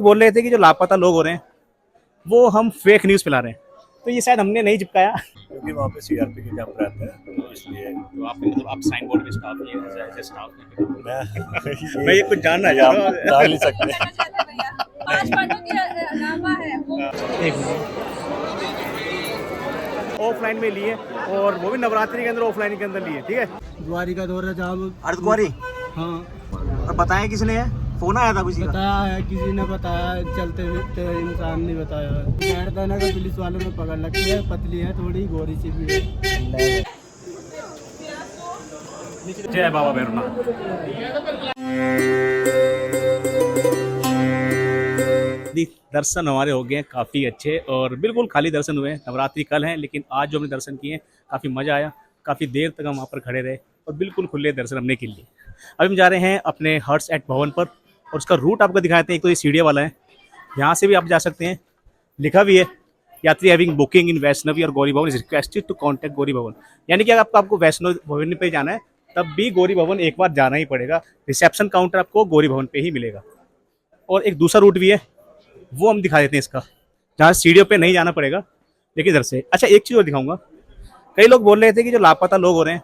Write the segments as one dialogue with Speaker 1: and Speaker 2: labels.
Speaker 1: बोल रहे थे कि जो लापता लोग हो रहे हैं वो हम फेक न्यूज़ फैला रहे हैं, तो ये शायद हमने नहीं चिपकाया
Speaker 2: क्योंकि वहाँ पे सीआरपी के कैंप रहते हैं तो इसलिए
Speaker 1: तो आप मतलब आप साइन बोर्ड में स्टाफ नहीं है एज स्टाफ नहीं
Speaker 2: मैं
Speaker 1: मैं ये कुछ जानना
Speaker 2: ये
Speaker 1: चाह
Speaker 2: आप
Speaker 1: रहा हूँ
Speaker 2: जान नहीं सकते।
Speaker 3: पाँच पांडवों की नामा है वो।
Speaker 1: एक मिनट ऑफलाइन में लिए और वो भी नवरात्रि के अंदर ऑफलाइन के अंदर लिए, ठीक है।
Speaker 4: द्वारिका दौरा जहाँ
Speaker 1: अर्धकुंवारी
Speaker 4: हाँ
Speaker 1: और बताया किसने है, फोन आया था किसी का?
Speaker 4: बताया है, किसी ने बताया, चलते फिरते इंसान ने बताया। गैरदाना का पुलिस वालों ने पकड़ रखी है, पतली है थोड़ी, गोरी सी भी है।
Speaker 1: जय बाबा भैरवनाथ। दर्शन हमारे हो गए हैं काफ़ी अच्छे और बिल्कुल खाली दर्शन हुए हैं। नवरात्रि कल हैं लेकिन आज जो हमने दर्शन किए हैं काफ़ी मज़ा आया। काफ़ी देर तक हम वहाँ पर खड़े रहे और बिल्कुल खुले दर्शन हमने के लिए। अभी हम जा रहे हैं अपने हर्ट्स एट भवन पर और उसका रूट आपको दिखाते हैं। एक तो ये सीढ़ियाँ वाला है, यहाँ से भी आप जा सकते हैं। लिखा भी है यात्री हैविंग बुकिंग इन वैष्णवी और Gauri Bhavan is requested to contact Gauri Bhavan. यानी कि अगर आपको वैष्णव भवन पे जाना है तब भी गौरी भवन एक बार जाना ही पड़ेगा। रिसेप्शन काउंटर आपको गौरी भवन पे ही मिलेगा। और एक दूसरा रूट भी है, वो हम दिखा देते हैं इसका, जहाँ सीढ़ियों पे नहीं जाना पड़ेगा लेकिन इधर से। अच्छा एक चीज़ और दिखाऊंगा, कई लोग बोल रहे थे कि जो लापता लोग हो रहे हैं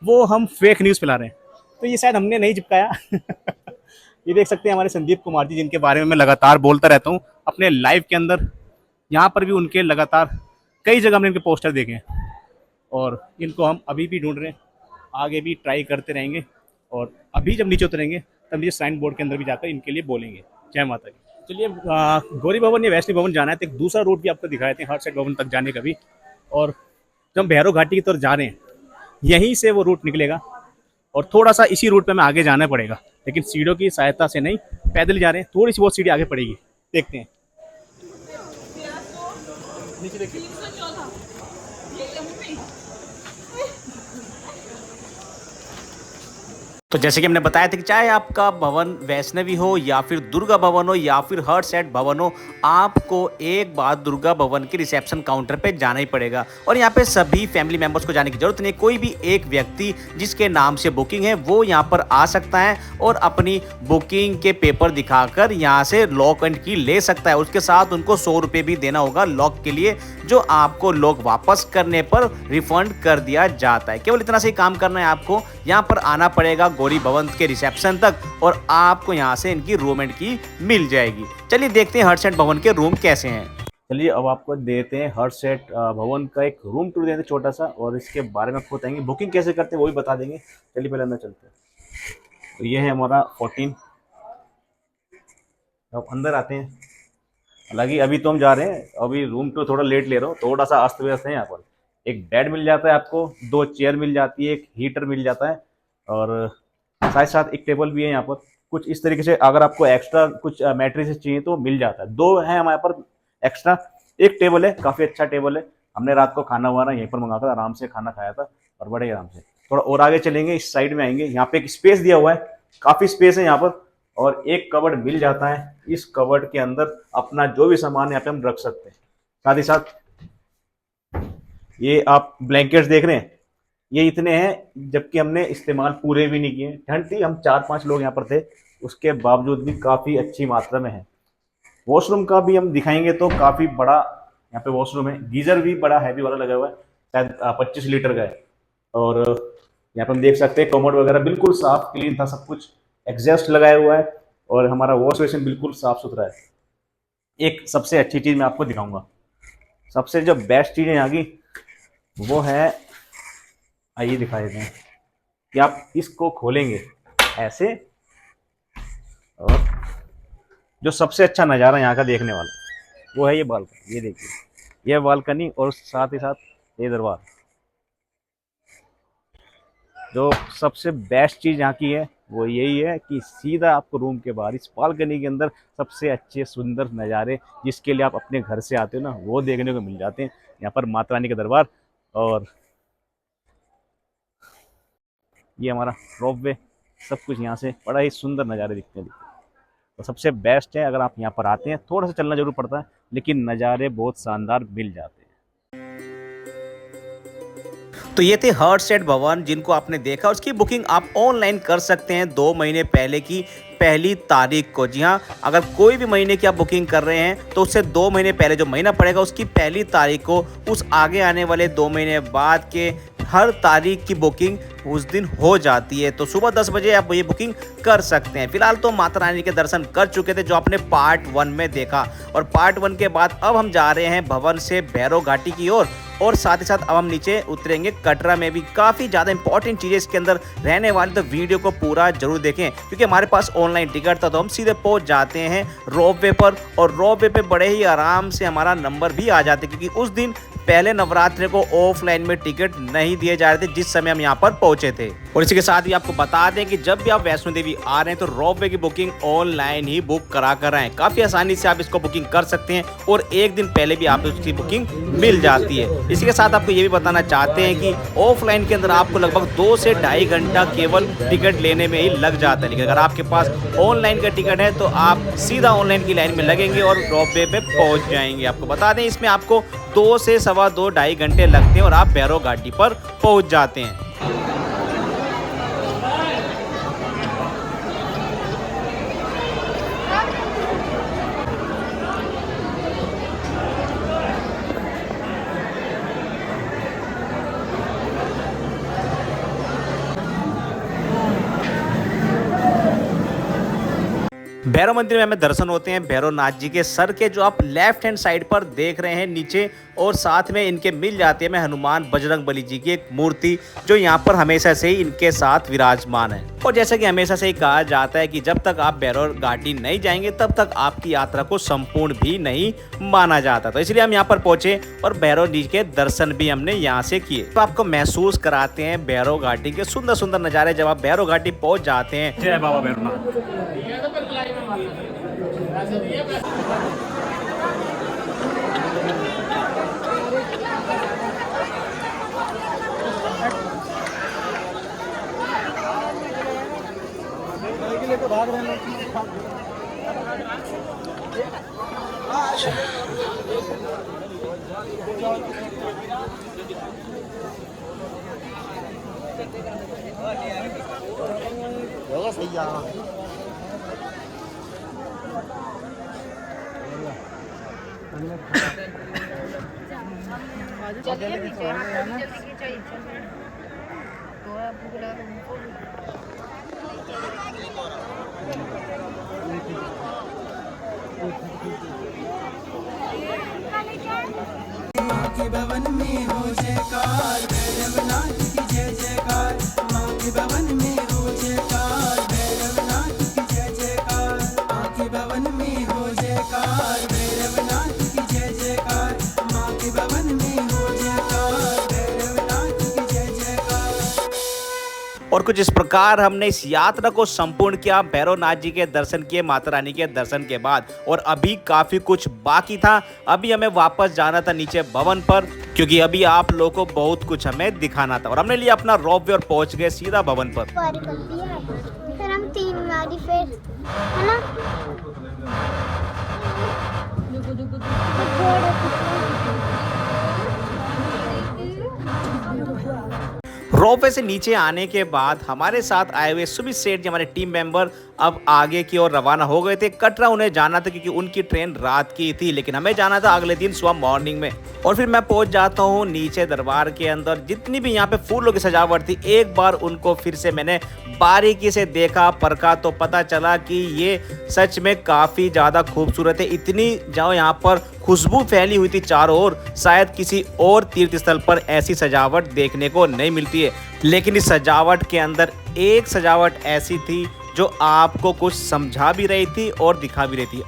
Speaker 1: वो हम फेक न्यूज़ फैला रहे हैं, तो ये शायद हमने नहीं चिपकाया ये देख सकते हैं हमारे संदीप कुमार जी, जिनके बारे में मैं लगातार बोलता रहता हूँ अपने लाइव के अंदर। यहाँ पर भी उनके लगातार कई जगह हमने इनके पोस्टर देखे हैं और इनको हम अभी भी ढूंढ रहे हैं, आगे भी ट्राई करते रहेंगे। और अभी जब नीचे उतरेंगे तब नीचे साइन बोर्ड के अंदर भी जाकर इनके लिए बोलेंगे। जय माता की। चलिए गौरी भवन या वैष्णवी भवन जाना है तो एक दूसरा रूट भी आपको दिखाए थे, हर्ट साइड भवन तक जाने का भी। और जब हम भैरव घाटी की तरफ जा रहे हैं यहीं से वो रूट निकलेगा और थोड़ा सा इसी रूट पे हमें आगे जाना पड़ेगा, लेकिन सीढ़ियों की सहायता से नहीं, पैदल जा रहे हैं। थोड़ी सी बहुत सीढ़ी आगे पड़ेगी, देखते हैं। नीचे देखिए। तो जैसे कि हमने बताया था कि चाहे आपका भवन वैष्णवी हो या फिर दुर्गा भवन हो या फिर हर्ट सेट भवन हो, आपको एक बार दुर्गा भवन के रिसेप्शन काउंटर पे जाना ही पड़ेगा। और यहाँ पे सभी फैमिली मेंबर्स को जाने की जरूरत नहीं। कोई भी एक व्यक्ति जिसके नाम से बुकिंग है वो यहाँ पर आ सकता है और अपनी बुकिंग के पेपर दिखाकर यहाँ से लॉक एंड की ले सकता है। उसके साथ उनको 100 रुपये भी देना होगा लॉक के लिए, जो आपको लॉक वापस करने पर रिफंड कर दिया जाता है। केवल इतना से ही काम करना है आपको। यहाँ पर आना पड़ेगा गौरी भवन के रिसेप्शन तक और आपको यहाँ से इनकी रूम एंड की मिल जाएगी। चलिए देखते हैं हर्ट सेट भवन के रूम कैसे हैं। चलिए अब आपको देते हैं हर्ट सेट भवन का एक रूम टूर देते हैं छोटा सा, और इसके बारे में आपको बताएंगे बुकिंग कैसे करते हैं वो भी बता देंगे। चलिए पहले अंदर चलते हैं। तो ये है हमारा 14। अब अंदर आते हैं। हालांकि अभी तो हम जा रहे हैं, अभी रूम टूर थोड़ा लेट ले रहा हूँ, थोड़ा सा अस्त व्यस्त है। यहाँ पर एक बेड मिल जाता है आपको, 2 चेयर मिल जाती है, एक हीटर मिल जाता है और साथ साथ एक टेबल भी है यहाँ पर। कुछ इस तरीके से अगर आपको एक्स्ट्रा कुछ मैट्रिसेस चाहिए तो मिल जाता है। 2 है हमारे पर एक्स्ट्रा, एक टेबल है, काफ़ी अच्छा टेबल है। हमने रात को खाना वाना यहीं पर मंगाया था, आराम से खाना खाया था और बड़े आराम से। थोड़ा और आगे चलेंगे, इस साइड में आएंगे, यहाँ पे एक स्पेस दिया हुआ है, काफ़ी स्पेस है यहाँ पर। और एक कबर्ड मिल जाता है, इस कबर्ड के अंदर अपना जो भी सामान यहाँ पे हम रख सकते हैं। साथ ही साथ ये आप ब्लैंकेट्स देख रहे हैं, ये इतने हैं जबकि हमने इस्तेमाल पूरे भी नहीं किए। ठंड थी, हम 4-5 लोग यहाँ पर थे, उसके बावजूद भी काफ़ी अच्छी मात्रा में है। वॉशरूम का भी हम दिखाएंगे तो काफ़ी बड़ा यहाँ पे वॉशरूम है। गीजर भी बड़ा हैवी वाला लगा हुआ है, शायद 25 लीटर का है। और यहाँ पे हम देख सकते हैं कमोड वगैरह बिल्कुल साफ क्लीन था सब कुछ, एग्जॉस्ट लगाया हुआ है और हमारा वॉश बेसिन बिल्कुल साफ सुथरा है। एक सबसे अच्छी चीज़ मैं आपको दिखाऊंगा, सबसे जो बेस्ट चीज़ है यहाँ की वो है, आइए दिखा देते हैं कि आप इसको खोलेंगे ऐसे और जो सबसे अच्छा नज़ारा यहाँ का देखने वाला वो है ये बालकनी। ये देखिए, ये बालकनी और साथ ही साथ ये दरवाजा। जो सबसे बेस्ट चीज़ यहाँ की है वो यही है कि सीधा आपको रूम के बाहर इस बालकनी के अंदर सबसे अच्छे सुंदर नज़ारे जिसके लिए आप अपने घर से आते हो ना, वो देखने को मिल जाते हैं। यहाँ पर माता रानी का दरबार और ये हमारा रोप वे, सब कुछ यहाँ से बड़ा ही सुंदर नज़ारे दिखते हैं। तो सबसे बेस्ट है, अगर आप यहाँ पर आते हैं थोड़ा सा चलना जरूर पड़ता है लेकिन नज़ारे बहुत शानदार मिल जाते हैं। तो ये थे हर्ट सेट भवन जिनको आपने देखा, उसकी बुकिंग आप ऑनलाइन कर सकते हैं 2 महीने पहले की पहली तारीख को। जी हाँ, अगर कोई भी महीने की आप बुकिंग कर रहे हैं तो उससे 2 महीने पहले जो महीना पड़ेगा उसकी पहली तारीख को उस आगे आने वाले 2 महीने बाद के हर तारीख की बुकिंग उस दिन हो जाती है। तो सुबह 10 बजे आप ये बुकिंग कर सकते हैं। फिलहाल तो माता रानी के दर्शन कर चुके थे जो आपने पार्ट 1 में देखा, और पार्ट 1 के बाद अब हम जा रहे हैं भवन से भैरव घाटी की ओर, और साथ ही साथ अब हम नीचे उतरेंगे कटरा में भी। काफ़ी ज़्यादा इंपॉर्टेंट चीज़ें इसके अंदर रहने वाली, तो वीडियो को पूरा जरूर देखें क्योंकि हमारे पास ऑनलाइन टिकट था तो हम सीधे पहुंच जाते हैं रोपवे पर, और रोपवे पे बड़े ही आराम से हमारा नंबर भी आ जाते क्योंकि उस दिन पहले नवरात्रि को ऑफलाइन में टिकट नहीं दिए जा रहे थे जिस समय हम यहाँ पर पहुंचे थे। और इसी के साथ ही आपको बता दें कि जब भी आप वैष्णो देवी आ रहे हैं तो रोपवे की बुकिंग ऑनलाइन ही बुक करा कर आएं। काफ़ी आसानी से आप इसको बुकिंग कर सकते हैं और एक दिन पहले भी आप उसकी बुकिंग मिल जाती है। इसी के साथ आपको ये भी बताना चाहते हैं कि ऑफलाइन के अंदर आपको लगभग 2 से ढाई घंटा केवल टिकट लेने में ही लग जाता है, लेकिन अगर आपके पास ऑनलाइन का टिकट है तो आप सीधा ऑनलाइन की लाइन में लगेंगे और रोपवे पे पहुंच जाएंगे। आपको बता दें इसमें आपको 2 से सवा 2 ढाई घंटे लगते हैं और आप भैरव घाटी पर पहुंच जाते हैं। भैरव मंदिर में हमें दर्शन होते हैं भैरवनाथ जी के सर के, जो आप लेफ्ट हैंड साइड पर देख रहे हैं नीचे, और साथ में इनके मिल जाती है हमें हनुमान बजरंग बली जी की एक मूर्ति जो यहाँ पर हमेशा से ही इनके साथ विराजमान है। और जैसा कि हमेशा से ही कहा जाता है कि जब तक आप भैरव घाटी नहीं जाएंगे तब तक आपकी यात्रा को संपूर्ण भी नहीं माना जाता। तो इसलिए हम यहाँ पर पहुंचे और भैरव जी के दर्शन भी हमने यहाँ से किए। तो आपको महसूस कराते हैं भैरव घाटी के सुंदर सुंदर नज़ारे जब आप भैरव घाटी पहुंच जाते हैं।
Speaker 2: जय बाबा भैरवनाथ।
Speaker 4: भाग रहे हैं सही आ
Speaker 5: के भवन में हो जयकार भैरवनाथ की जय जयकार, माँ के भवन में हो जयकार भैरवनाथ की जय जयकार, माँ के भवन में हो जयकार भैरवनाथ की जय जयकार, माँ के भवन में हो जयकार भैरवनाथ की जय जयकार।
Speaker 1: और कुछ इस प्रकार हमने इस यात्रा को संपूर्ण किया, भैरवनाथ जी के दर्शन किए माता रानी के दर्शन के बाद। और अभी काफी कुछ बाकी था, अभी हमें वापस जाना था नीचे भवन पर क्योंकि अभी आप लोगों को बहुत कुछ हमें दिखाना था। और हमने लिया अपना रोपवे और पहुंच गए सीधा भवन पर।
Speaker 6: फिर हम 3 बारी फिर है ना
Speaker 1: रोपवे से नीचे आने के बाद हमारे साथ आए हुए सुमित सेठ जी हमारे टीम मेंबर अब आगे की ओर रवाना हो गए थे। कटरा उन्हें जाना था क्योंकि उनकी ट्रेन रात की थी, लेकिन हमें जाना था अगले दिन सुबह मॉर्निंग में। और फिर मैं पहुंच जाता हूं नीचे दरबार के अंदर। जितनी भी यहाँ पे फूलों की सजावट थी एक बार उनको फिर से मैंने बारीकी से देखा परखा तो पता चला कि ये सच में काफ़ी ज़्यादा खूबसूरत है। इतनी जाओ यहाँ पर खुशबू फैली हुई थी चारों ओर, शायद किसी और तीर्थ स्थल पर ऐसी सजावट देखने को नहीं मिलती है। लेकिन इस सजावट के अंदर एक सजावट ऐसी थी जो आपको कुछ समझा भी रही थी और दिखा भी रही थी।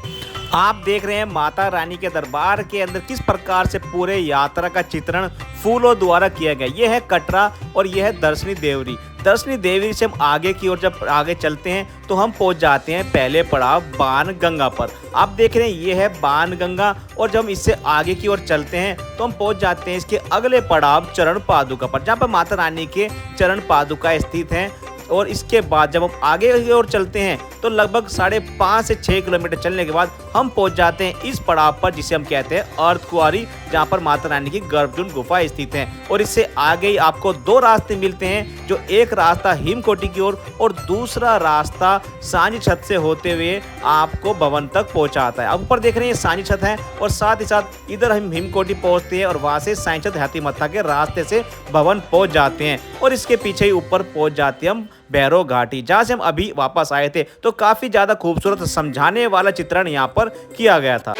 Speaker 1: आप देख रहे हैं माता रानी के दरबार के अंदर किस प्रकार से पूरे यात्रा का चित्रण फूलों द्वारा किया गया। ये है कटरा और ये है दर्शनी देवरी। दर्शनी देवरी से हम आगे की ओर जब आगे चलते हैं तो हम पहुंच जाते हैं पहले पड़ाव बाण गंगा पर। आप देख रहे हैं ये है बाण गंगा, और जब हम इससे आगे की ओर चलते हैं तो हम पहुंच जाते हैं इसके अगले पड़ाव चरण पादुका पर, जहाँ पर माता रानी के चरण पादुका स्थित हैं। और इसके बाद जब हम आगे की ओर चलते हैं तो लगभग 5.5 से 6 किलोमीटर चलने के बाद हम पहुंच जाते हैं इस पड़ाव पर जिसे हम कहते हैं अर्धकुंवारी, जहां पर माता रानी की गर्भजून गुफा स्थित है। और इससे आगे ही आपको दो रास्ते मिलते हैं, जो एक रास्ता हिमकोटी की ओर और दूसरा रास्ता सांझी छत से होते हुए आपको भवन तक पहुंचाता है। अब ऊपर देख रहे हैं सांझी छत है और साथ ही साथ इधर हम हिमकोटी पहुंचते हैं और वहां से सांझी छत हाथी मत्था के रास्ते से भवन पहुंच जाते हैं। और इसके पीछे ही ऊपर पहुंच जाते हैं हम भैरव घाटी, जहां से हम अभी वापस आए थे। तो काफी ज्यादा खूबसूरत समझाने वाला चित्रण यहाँ पर किया गया था।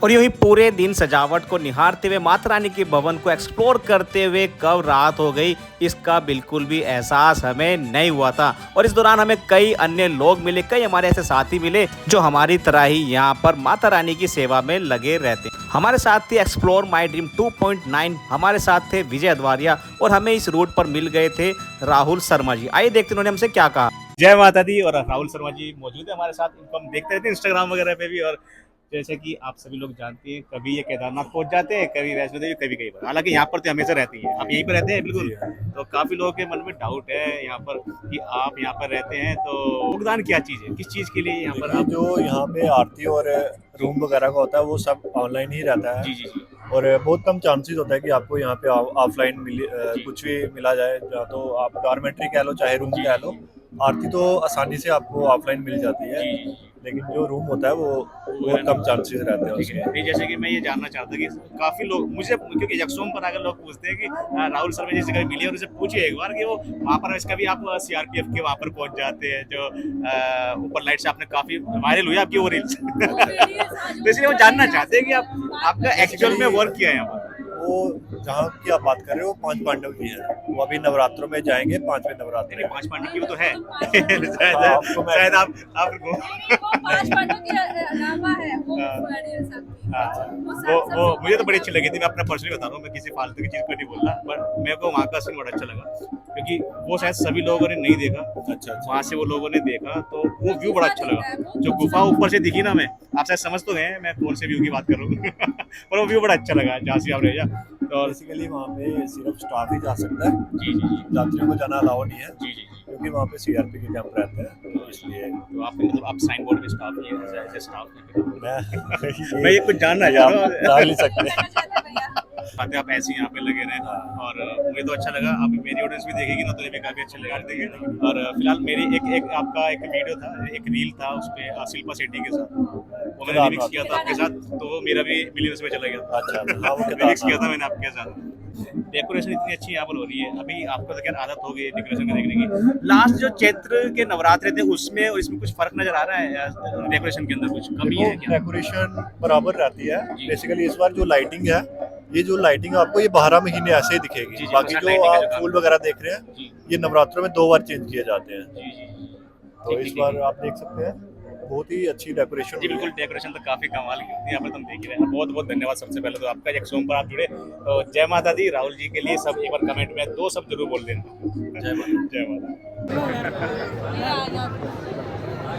Speaker 1: और यूं ही पूरे दिन सजावट को निहारते हुए माता रानी के भवन को एक्सप्लोर करते हुए कब रात हो गई इसका बिल्कुल भी एहसास हमें नहीं हुआ था। और इस दौरान हमें कई अन्य लोग मिले, कई हमारे ऐसे साथी मिले जो हमारी तरह ही यहाँ पर माता रानी की सेवा में लगे रहते। हमारे साथ थे एक्सप्लोर माई ड्रीम 2.9, हमारे साथ थे विजय अदवारिया और हमें इस रूट पर मिल गए थे राहुल शर्मा जी। आइए देखते उन्होंने हमसे क्या कहा।
Speaker 2: जय माता दी। और राहुल शर्मा जी मौजूद है हमारे साथ, इनको हम देखते रहते हैं इंस्टाग्राम वगैरह पे भी। और जैसे कि आप सभी लोग जानते हैं, कभी ये केदारनाथ पहुंच जाते हैं, कभी वैष्णो देवी, कभी कहीं पर। हालांकि यहाँ पर तो हमेशा रहती है, आप यहीं पर रहते हैं बिल्कुल। तो काफी लोगों के मन में डाउट है यहाँ पर कि आप यहाँ पर रहते हैं, तो योगदान क्या चीज़ है, किस चीज़ के लिए यहाँ पर आप?
Speaker 7: जो यहाँ पे आरती और रूम वगैरह का होता है वो सब ऑनलाइन ही रहता है।
Speaker 2: जी जी जी।
Speaker 7: और बहुत कम चांसेस होता है कि आपको यहाँ पे ऑफलाइन कुछ भी मिला जाए। तो आप डॉर्मेट्री कह लो चाहे रूम कह लो, आरती तो आसानी से आपको ऑफलाइन मिल जाती है, लेकिन जो रूम होता है वो बहुत कम चांसेस रहते हैं उसके।
Speaker 2: नहीं, जैसे कि मैं ये जानना चाहता कि काफी लोग मुझे, क्योंकि यक्षोम पर अगर लोग पूछते हैं कि राहुल शर्मा जी से कभी मिले और उनसे पूछिए एक बार कि वो वहाँ पर इसका भी आप सीआरपीएफ के वहाँ पर पहुँच जाते हैं, जो ऊपर लाइट से आपने काफी वायरल हुई आपकी वो रील्स। तो इसलिए वो जानना चाहते हैं कि आपका एक्चुअल में वर्क किया है यहाँ पर।
Speaker 7: वो जहाँ की आप बात कर रहे हो 5 पांडव की है, वो अभी नवरात्रों में जाएंगे, 5वें नवरात्र में।
Speaker 2: 5 पांडव की वो तो है।
Speaker 7: शायद
Speaker 2: आप
Speaker 3: वो 5 पांडव के अलावा है
Speaker 2: वो मुझे तो बड़ी अच्छी लगी थी। मैं अपना पर्सनली बता रहा हूँ, मैं किसी फालतू की चीज़ को नहीं बोल रहा, बट मेरे को वहाँ का सीन बड़ा अच्छा लगा, क्योंकि वो शायद सभी लोगों ने नहीं देखा।
Speaker 7: अच्छा,
Speaker 2: वहाँ से वो लोगों ने देखा तो वो व्यू बड़ा अच्छा लगा। जो गुफा ऊपर से दिखी ना, मैं आप शायद समझ तो गए मैं कौन से व्यू की बात कर रहा हूँ। पर वो व्यू बड़ा अच्छा लगा जहाँ से आप रह जा।
Speaker 7: तो बेसिकली वहाँ पे सिर्फ स्टाफ ही जा सकता है।
Speaker 2: जी जी जी।
Speaker 7: यात्रियों को जाना अलाउ नहीं है।
Speaker 2: जी जी,
Speaker 7: क्योंकि वहाँ पे सीआरपी के कैंप रहते हैं, तो इसलिए।
Speaker 2: तो आप मतलब आप साइन बोर्ड में स्टाफ ही है, एज स्टाफ
Speaker 7: मैं
Speaker 2: ये कुछ जानना चाह रहा हूँ।
Speaker 7: जान नहीं सकते।
Speaker 2: बातें आप ऐसे यहाँ पे लगे रहे, और मुझे तो अच्छा लगा। अभी मेरी ऑडियंस भी देखेगी ना, तो ये भी काफी अच्छा लगा देखेगी। और फिलहाल मेरी एक आपका एक वीडियो था, एक रील था, उस पे शिल्पा शेट्टी के साथ वो मैंने रिमिक्स किया था आपके साथ, तो वो मेरा भी मिलियंस में चला गया था।
Speaker 7: अच्छा, हाँ, वो
Speaker 2: रिमिक्स किया था मैंने आपके साथ। डेकोरेशन इतनी अच्छी यहाँ पर हो रही है। अभी आपको तो क्या आदत हो गई डेकोरेशन को देखने की। लास्ट जो चैत्र के नवरात्रे थे उसमें और इसमें कुछ फर्क नजर आ रहा है? डेकोरेशन के अंदर कुछ कमी है क्या?
Speaker 7: डेकोरेशन बराबर रहती है। बेसिकली इस बार जो लाइटिंग है ये जो लाइटिंग है आपको ये 12 महीने ऐसे ही दिखेगी।
Speaker 2: जी,
Speaker 7: बाकी
Speaker 2: फसर
Speaker 7: जो
Speaker 2: लाइटिंग है जो
Speaker 7: आप
Speaker 2: काम
Speaker 7: फूल वगैरह देख रहे हैं
Speaker 2: जी
Speaker 7: ये नवरात्रों में 2 बार चेंज किए जाते हैं।
Speaker 2: जी जी
Speaker 7: तो इस बार आप देख सकते हैं बहुत ही अच्छी डेकोरेशन
Speaker 2: जी बिल्कुल, डेकोरेशन तो काफी कमाल की होती है यहाँ पर, तुम देख ही रहे हैं। बहुत बहुत धन्यवाद सबसे पहले तो आपका, एक्सोम पर आप जुड़े। तो जय माता दी। राहुल जी के लिए सब एक बार कमेंट में 2 शब्द जरूर बोल देना।
Speaker 7: जय माता।
Speaker 2: जय माता।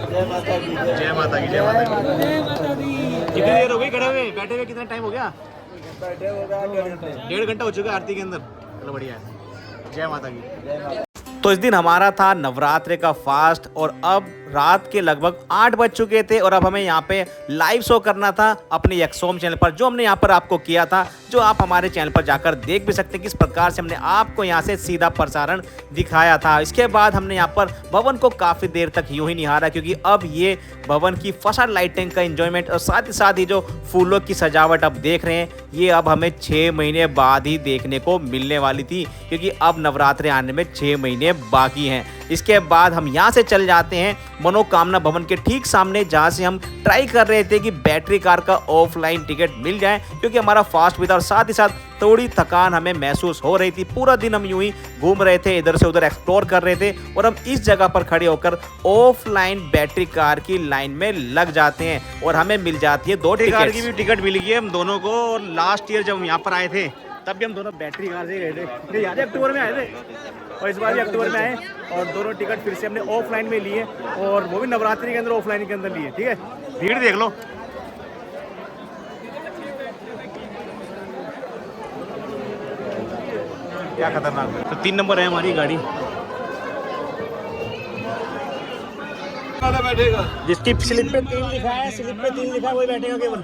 Speaker 4: जय माता की
Speaker 2: जय माता की। जय माता की। कितनी देर हो गई खड़े हुए बैठे हुए, कितना टाइम हो गया?
Speaker 4: बैठे होगा
Speaker 2: 1.5 घंटा हो चुका है आरती के अंदर। चलो बढ़िया है। जय माता की।
Speaker 1: तो इस दिन हमारा था नवरात्रि का फास्ट और अब रात के लगभग 8 बज चुके थे और अब हमें यहाँ पे लाइव शो करना था अपने यक्सोम चैनल पर, जो हमने यहाँ पर आपको किया था, जो आप हमारे चैनल पर जाकर देख भी सकते हैं किस प्रकार से हमने आपको यहाँ से सीधा प्रसारण दिखाया था। इसके बाद हमने यहाँ पर भवन को काफ़ी देर तक यूं ही निहारा, क्योंकि अब ये भवन की फसाड लाइटिंग का एंजॉयमेंट और साथ ही जो फूलों की सजावट अब देख रहे हैं ये अब हमें 6 महीने बाद ही देखने को मिलने वाली थी, क्योंकि अब नवरात्रि आने में 6 महीने बाकी हैं। इसके बाद हम यहाँ से चल जाते हैं मनोकामना भवन के ठीक सामने, जहाँ से हम ट्राई कर रहे थे कि बैटरी कार का ऑफलाइन टिकट मिल जाए, क्योंकि हमारा फास्ट भी था और साथ ही साथ थोड़ी थकान हमें महसूस हो रही थी। पूरा दिन हम यूं ही घूम रहे थे, इधर से उधर एक्सप्लोर कर रहे थे और हम इस जगह पर खड़े होकर ऑफलाइन बैटरी कार की लाइन में लग जाते हैं और हमें मिल जाती है 2
Speaker 2: टिकट की भी टिकट मिल गई है हम दोनों को। और लास्ट ईयर जब हम यहाँ पर आए थे तब भी हम दोनों बैटरी कार से गए थे, याद है अक्टूबर में आए थे, और इस बार भी अक्टूबर में आए और दोनों टिकट फिर से हमने ऑफलाइन में लिए और वो भी नवरात्रि के अंदर ऑफलाइन के अंदर लिए। ठीक है, भीड़ देख लो। क्या खतरनाक। तो 3 नंबर है हमारी गाड़ी,
Speaker 4: बैठेगा।
Speaker 2: जिसकी स्लिप पे 3 लिखा है, स्लिप पे 3 लिखा है वही बैठेगा केवल।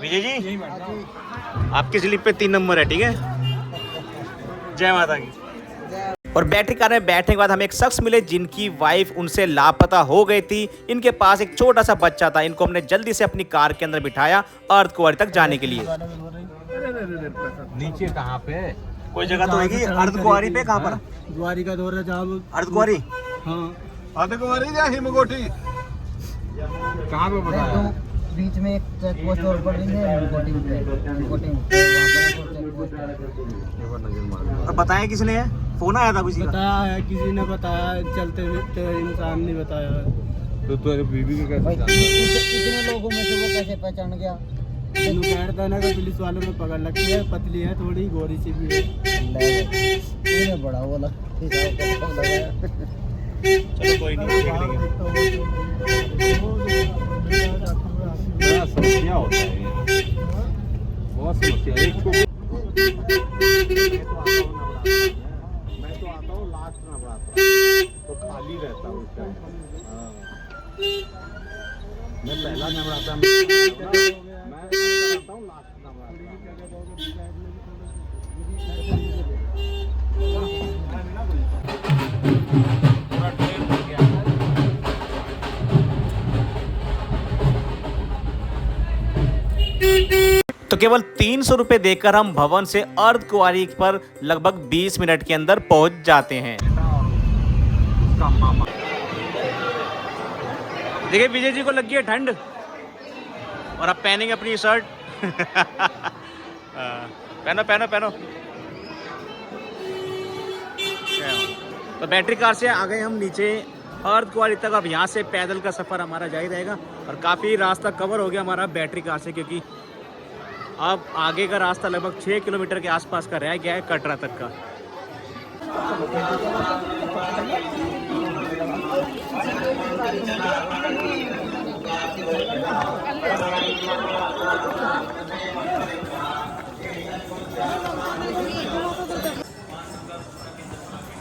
Speaker 2: विजय जी आपकी स्लिप पे 3 नंबर है, ठीक है। जय माता की।
Speaker 1: और बैटरी कार में बैठने के बाद हमें एक शख्स मिले जिनकी वाइफ उनसे लापता हो गई थी। इनके पास एक छोटा सा बच्चा था, इनको हमने जल्दी से अपनी कार के अंदर बिठाया अर्धकुंवारी तक जाने के लिए।
Speaker 2: नीचे कहाँ पे कोई जगह तो होगी अर्धकुंवारी पे? कहाँ पर?
Speaker 4: द्वारी का दौरा जहाँ
Speaker 2: अर्धकुंवारी।
Speaker 4: हाँ
Speaker 8: अर्धकुंवारी या हिमकोटी
Speaker 2: कहाँ पे बताया?
Speaker 9: बीच में एक चेक पोस्ट और पड़ रही है रिपोर्टिंग
Speaker 2: और बताया किसने है? फोन आया था किसी का?
Speaker 4: बताया है, किसी ने बताया, चलते फिरते इंसान ने बताया है।
Speaker 8: तो तेरे बीवी के कैसे
Speaker 9: कितने लोगों में से वो कैसे पहचान गया?
Speaker 4: बैठता है ना कि पुलिस वालों ने पकड़ रखी है, पतली है थोड़ी, गोरी सी भी है।
Speaker 9: बड़ा वो
Speaker 2: चलो कोई नहीं, देख लेंगे।
Speaker 8: बड़ा समस्या होता है ये, बहुत समस्या है। एक को मैं तो आता हूँ लास्ट नवरात्रा, तो खाली रहता हूँ उस टाइम। हाँ। मैं पहला नवरात्रा में मैं आता हूँ लास्ट नवरात्रा। पूरा ट्रेन हो गया।
Speaker 1: तो केवल 300 रुपये देकर हम भवन से अर्धकुंवारी पर लगभग 20 मिनट के अंदर पहुंच जाते हैं।
Speaker 2: देखिए विजय जी को लगी है ठंड और अब पहनेंगे अपनी शर्ट। पहनो पहनो पहनो। तो बैटरी कार से आ गए हम नीचे अर्धकुंवारी तक। अब यहाँ से पैदल का सफ़र हमारा जारी रहेगा और काफ़ी रास्ता कवर हो गया हमारा बैटरी कार से, क्योंकि अब आगे का रास्ता लगभग 6 किलोमीटर के आसपास का रह गया है कटरा तक का।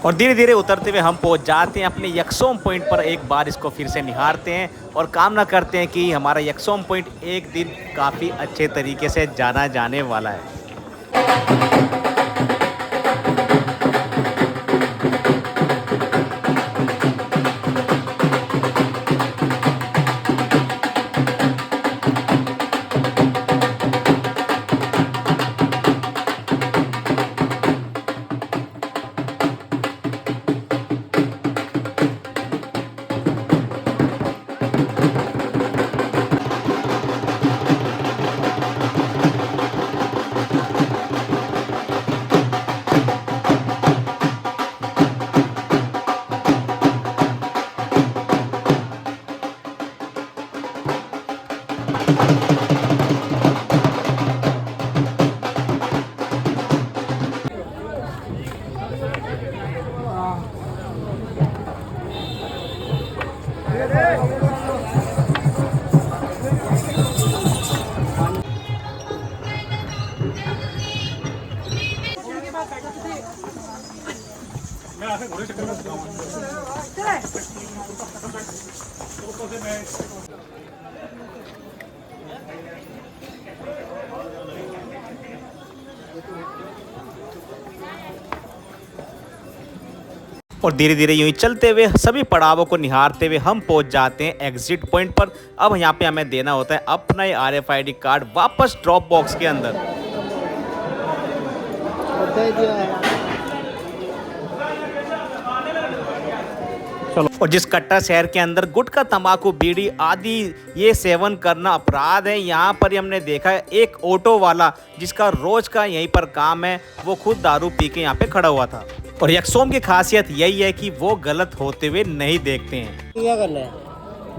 Speaker 1: और धीरे धीरे उतरते हुए हम पहुंच जाते हैं अपने यक्सोम पॉइंट पर। एक बार इसको फिर से निहारते हैं और कामना करते हैं कि हमारा यक्सोम पॉइंट एक दिन काफ़ी अच्छे तरीके से जाना जाने वाला है।
Speaker 2: और धीरे धीरे यूं ही चलते हुए सभी पड़ावों को निहारते हुए हम पहुंच जाते हैं एग्जिट पॉइंट पर। अब यहाँ पे हमें देना होता है अपना ही RFID कार्ड वापस ड्रॉप बॉक्स के अंदर। चलो। और जिस कट्टा शहर के अंदर गुटखा, तंबाकू, बीड़ी आदि ये सेवन करना अपराध है, यहाँ पर ही हमने देखा है एक ऑटो वाला जिसका रोज का यहीं पर काम है, वो खुद दारू पी के यहाँ पे खड़ा हुआ था। और यकसोम की खासियत यही है कि वो गलत होते हुए नहीं देखते हैं।
Speaker 9: क्या करना है?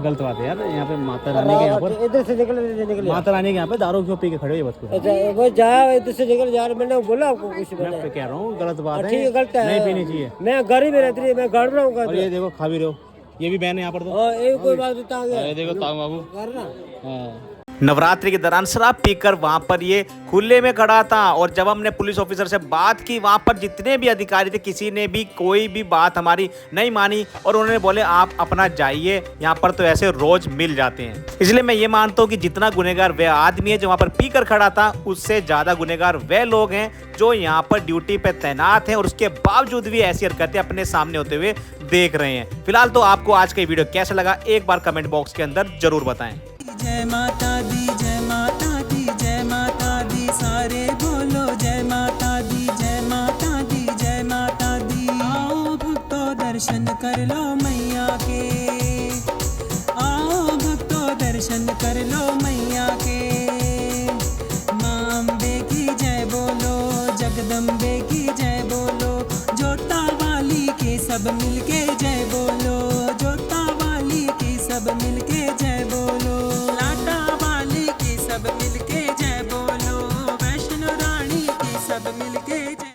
Speaker 1: गलत बात है यार, यहाँ पे माता रानी के यहाँ पर
Speaker 9: इधर से निकल
Speaker 1: माता रानी के यहाँ पे दारू क्यों पी के खड़े हुए बस को?
Speaker 9: अच्छा वो जा इधर से निकल जा। मैंने बोला आपको कुछ
Speaker 1: मैं
Speaker 9: मैंने
Speaker 1: तो कह रहा हूँ गलत बात है,
Speaker 9: ठीक है, गलत है।
Speaker 1: नहीं पीनी चाहिए।
Speaker 9: मैं घर ही में रहती है, मैं घर में हूँ।
Speaker 1: और ये देखो खा भी रहे हो, ये भी बैन है यहाँ पर तो।
Speaker 9: ये कोई बात बता
Speaker 1: ये देखो ताऊ बाबू।
Speaker 9: करना
Speaker 2: नवरात्रि के दौरान शराब पीकर वहां पर ये खुले में खड़ा था। और जब हमने पुलिस ऑफिसर से बात की, वहां पर जितने भी अधिकारी थे किसी ने भी कोई भी बात हमारी नहीं मानी और उन्होंने बोले आप अपना जाइए, यहाँ पर तो ऐसे रोज मिल जाते हैं। इसलिए मैं ये मानता हूँ कि जितना गुनहगार वह आदमी है जो वहाँ पर पीकर खड़ा था, उससे ज्यादा गुनहगार वह लोग हैं जो यहाँ पर ड्यूटी पे तैनात हैं और उसके बावजूद भी ऐसी हरकतें अपने सामने होते हुए देख रहे हैं। फिलहाल तो आपको आज का वीडियो कैसा लगा एक बार कमेंट बॉक्स के अंदर जरूर बताएं।
Speaker 5: जय माता दी, जय माता दी, जय माता दी, सारे बोलो जय माता दी, जय माता दी, जय माता दी। आओ भक्तों दर्शन कर लो मैया के, आओ भक्तों दर्शन कर लो मैया के। माँ अम्बे की जय बोलो, जगदम्बे की जय बोलो, जोता वाली के सब मिलके जय बोलो।